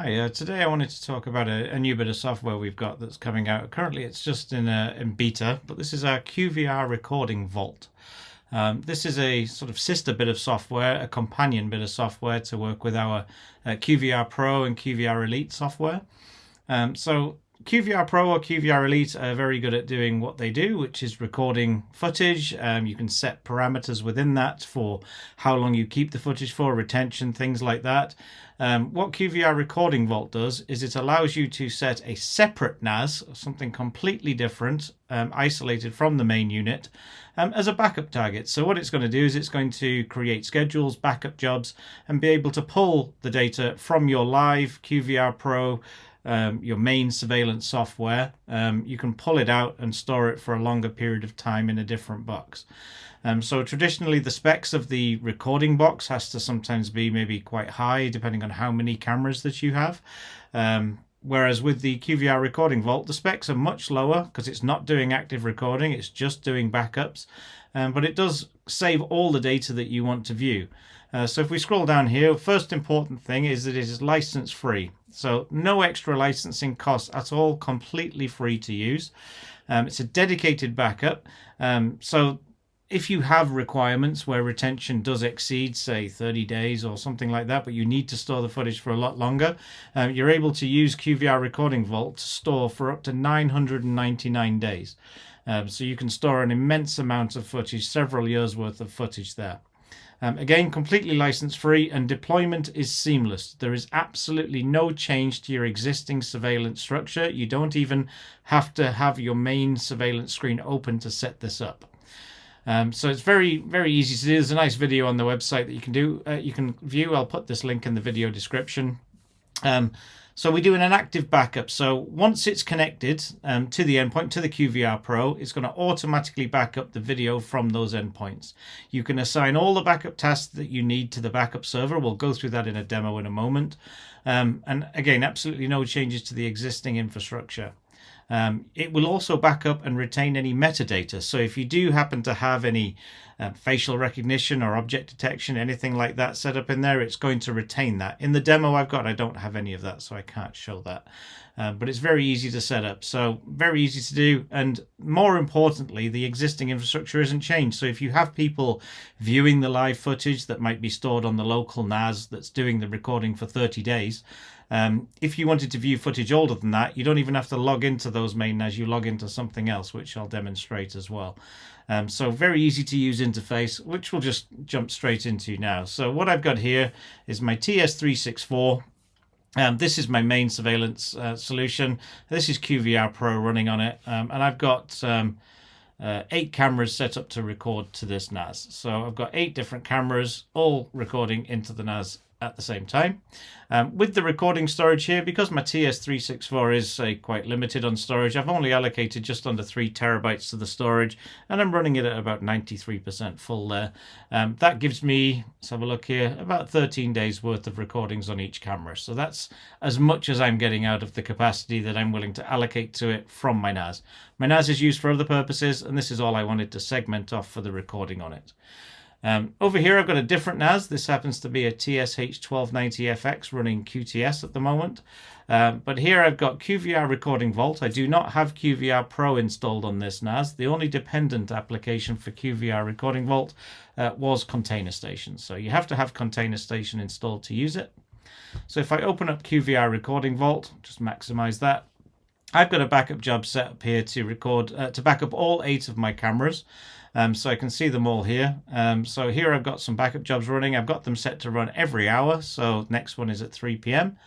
Hi, today I wanted to talk about a new bit of software we've got that's coming out. Currently it's just in beta, but this is our QVR Recording Vault. This is a sort of sister bit of software, a companion bit of software to work with our QVR Pro and QVR Elite software. So QVR Pro or QVR Elite are very good at doing what they do, which is recording footage. You can set parameters within that for how long you keep the footage for, retention, things like that. What QVR Recording Vault does is it allows you to set a separate NAS, something completely different, isolated from the main unit, as a backup target. So what it's going to do is it's going to create schedules, backup jobs, and be able to pull the data from your live QVR Pro, your main surveillance software. You can pull it out and store it for a longer period of time in a different box. So traditionally the specs of the recording box has to sometimes be maybe quite high depending on how many cameras that you have. Whereas with the QVR Recording Vault, the specs are much lower because it's not doing active recording, it's just doing backups. But it does save all the data that you want to view. So if we scroll down here, first important thing is that it is license free. So no extra licensing costs at all, completely free to use. It's a dedicated backup. So if you have requirements where retention does exceed, say, 30 days or something like that, but you need to store the footage for a lot longer, you're able to use QVR Recording Vault to store for up to 999 days. So you can store an immense amount of footage, several years worth of footage there. Again, completely license free, and deployment is seamless. There is absolutely no change to your existing surveillance structure. You don't even have to have your main surveillance screen open to set this up. So it's very, very easy to do. There's a nice video on the website that you can view. I'll put this link in the video description. So we do an active backup. So once it's connected to the endpoint, to the QVR Pro, it's going to automatically back up the video from those endpoints. You can assign all the backup tasks that you need to the backup server. We'll go through that in a demo in a moment. And again, absolutely no changes to the existing infrastructure. It will also back up and retain any metadata. So if you do happen to have any facial recognition or object detection, anything like that set up in there, it's going to retain that. In the demo I've got, I don't have any of that, so I can't show that. But it's very easy to set up, so very easy to do. And more importantly, the existing infrastructure isn't changed. So if you have people viewing the live footage that might be stored on the local NAS that's doing the recording for 30 days, if you wanted to view footage older than that, you don't even have to log into those main NAS, you log into something else, which I'll demonstrate as well. So very easy to use interface, which we'll just jump straight into now. So what I've got here is my TS364. This is my main surveillance solution. This is QVR Pro running on it, and I've got 8 cameras set up to record to this NAS. So I've got 8 different cameras all recording into the NAS at the same time. With the recording storage here, because my TS364 is quite limited on storage, I've only allocated just under 3 terabytes to the storage, and I'm running it at about 93% full there. That gives me, let's have a look here, about 13 days worth of recordings on each camera. So that's as much as I'm getting out of the capacity that I'm willing to allocate to it from my NAS. My NAS is used for other purposes, and this is all I wanted to segment off for the recording on it. Over here I've got a different NAS. This happens to be a TSH1290FX running QTS at the moment. But here I've got QVR Recording Vault. I do not have QVR Pro installed on this NAS. The only dependent application for QVR Recording Vault was Container Station. So you have to have Container Station installed to use it. So if I open up QVR Recording Vault, just maximize that, I've got a backup job set up here to record, to back up all 8 of my cameras. So I can see them all here. So here I've got some backup jobs running. I've got them set to run every hour. So next one is at 3 p.m.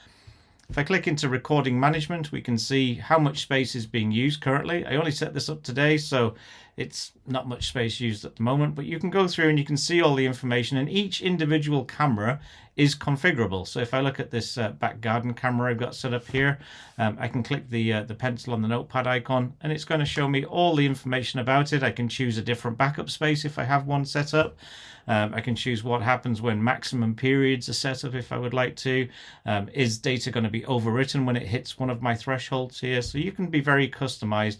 If I click into recording management, we can see how much space is being used currently. I only set this up today, so it's not much space used at the moment, but you can go through and you can see all the information, and each individual camera is configurable. So if I look at this back garden camera I've got set up here, I can click the pencil on the notepad icon, and it's going to show me all the information about it. I can choose a different backup space if I have one set up. I can choose what happens when maximum periods are set up if I would like to. Is data going to be overwritten when it hits one of my thresholds here? So you can be very customized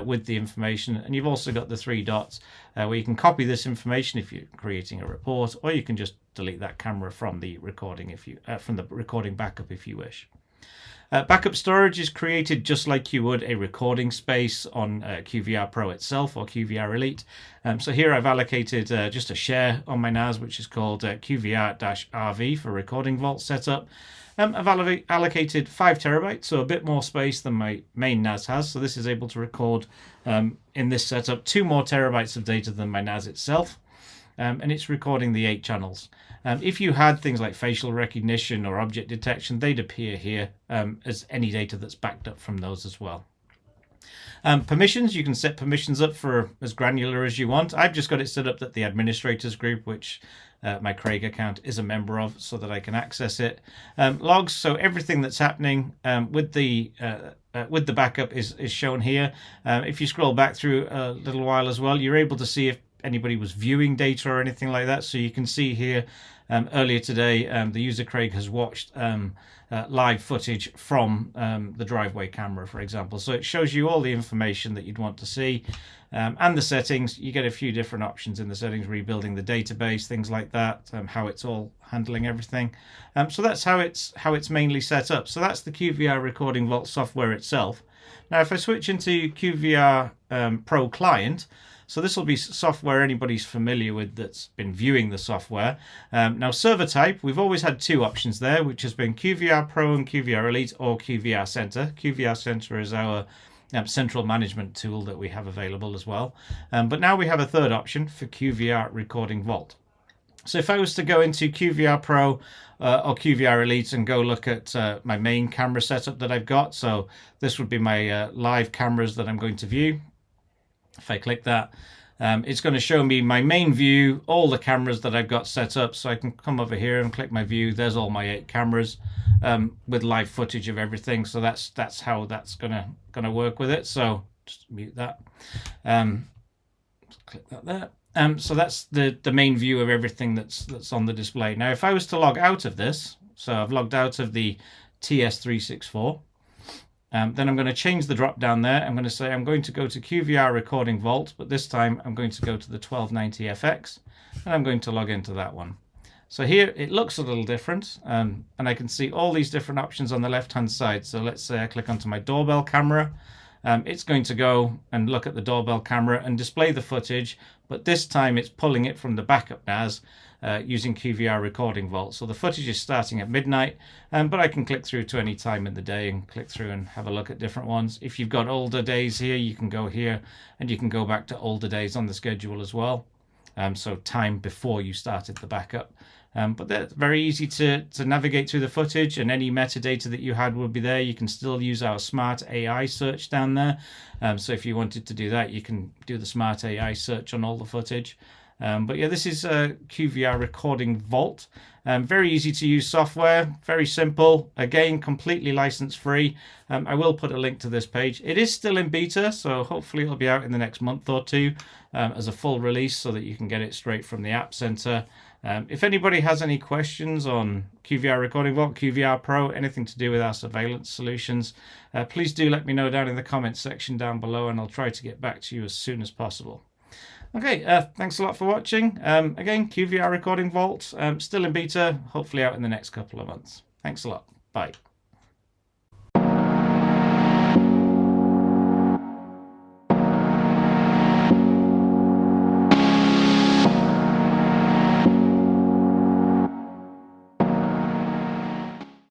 with the information. And you've also got the 3 dots where you can copy this information if you're creating a report, or you can just delete that camera from the recording if you from the recording backup if you wish. Backup storage is created just like you would a recording space on QVR Pro itself or QVR Elite. So here I've allocated just a share on my NAS, which is called QVR-RV for Recording Vault setup. I've allocated 5 terabytes, so a bit more space than my main NAS has. So this is able to record in this setup 2 more terabytes of data than my NAS itself. And it's recording the 8 channels. If you had things like facial recognition or object detection, they'd appear here as any data that's backed up from those as well. Permissions, you can set permissions up for as granular as you want. I've just got it set up that the administrators group, which my Craig account is a member of, so that I can access it. Logs, so everything that's happening with the backup is shown here. If you scroll back through a little while as well, you're able to see if anybody was viewing data or anything like that. So you can see here earlier today, the user Craig has watched live footage from the driveway camera, for example. So it shows you all the information that you'd want to see. And the settings, you get a few different options in the settings, rebuilding the database, things like that, how it's all handling everything. So that's how it's mainly set up. So that's the QVR Recording Vault software itself. Now, if I switch into QVR Pro Client, so this will be software anybody's familiar with that's been viewing the software. Now, server type, we've always had 2 options there, which has been QVR Pro and QVR Elite or QVR Center. QVR Center is our central management tool that we have available as well. But now we have a third option for QVR Recording Vault. So if I was to go into QVR Pro or QVR Elite and go look at my main camera setup that I've got, so this would be my live cameras that I'm going to view. If I click that, it's going to show me my main view, all the cameras that I've got set up. So I can come over here and click my view. There's all my 8 cameras with live footage of everything. So that's how that's gonna work with it. So just mute that. Click that there. So that's the main view of everything that's on the display. Now, if I was to log out of this, so I've logged out of the TS364. Then I'm going to change the drop down there. I'm going to say I'm going to go to QVR Recording Vault, but this time I'm going to go to the 1290FX, and I'm going to log into that one. So here it looks a little different, and I can see all these different options on the left-hand side. So let's say I click onto my doorbell camera. It's going to go and look at the doorbell camera and display the footage, but this time it's pulling it from the backup NAS using QVR Recording Vault. So the footage is starting at midnight, but I can click through to any time in the day and click through and have a look at different ones. If you've got older days here, you can go here and you can go back to older days on the schedule as well. So time before you started the backup. But they're very easy to navigate through the footage, and any metadata that you had will be there. You can still use our smart AI search down there. So if you wanted to do that, you can do the smart AI search on all the footage. But yeah, this is QVR Recording Vault. Very easy to use software, very simple. Again, completely license free. I will put a link to this page. It is still in beta, so hopefully it'll be out in the next month or 2 as a full release so that you can get it straight from the App Center. If anybody has any questions on QVR Recording Vault, QVR Pro, anything to do with our surveillance solutions, please do let me know down in the comments section down below, and I'll try to get back to you as soon as possible. Okay, thanks a lot for watching. Again, QVR Recording Vault, still in beta, hopefully out in the next couple of months. Thanks a lot. Bye.